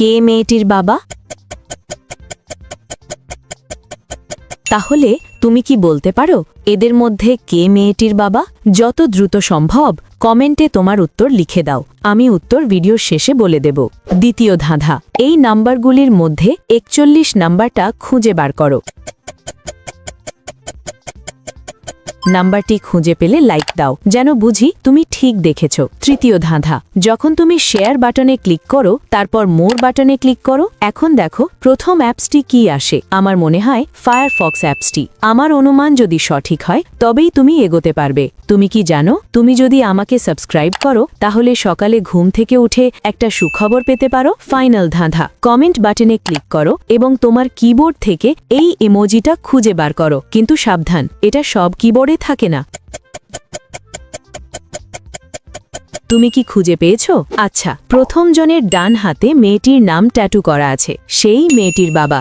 কে মেয়েটির বাবা? তাহলে তুমি কি বলতে পারো এদের মধ্যে কে মেয়েটির বাবা? যত দ্রুত সম্ভব কমেন্টে তোমার উত্তর লিখে দাও, আমি উত্তর ভিডিওর শেষে বলে দেব। দ্বিতীয় ধাঁধা, এই নাম্বারগুলির মধ্যে 41 নাম্বারটা খুঁজে বার করো। নাম্বারটি খুঁজে পেলে লাইক দাও, যেন বুঝি তুমি ঠিক দেখেছ। তৃতীয় ধাঁধা, যখন তুমি শেয়ার বাটনে ক্লিক করো তারপর মোর বাটনে ক্লিক করো, এখন দেখো প্রথম অ্যাপসটি কি আসে। আমার মনে হয় ফায়ারফক্স অ্যাপসটি। আমার অনুমান যদি সঠিক হয় তবেই তুমি এগোতে পারবে। তুমি কি জানো, তুমি যদি আমাকে সাবস্ক্রাইব করো তাহলে সকালে ঘুম থেকে উঠে একটা সুখবর পেতে পারো। ফাইনাল ধাঁধা, কমেন্ট বাটনে ক্লিক করো এবং তোমার কিবোর্ড থেকে এই ইমোজিটা খুঁজে বার করো, কিন্তু সাবধান, এটা সব কিবোর্ডে থাকে না। তুমি কি খুঁজে পেয়েছো? আচ্ছা, প্রথম জনের ডান হাতে মেয়েটির নাম ট্যাটু করা আছে, সেই মেয়েটির বাবা।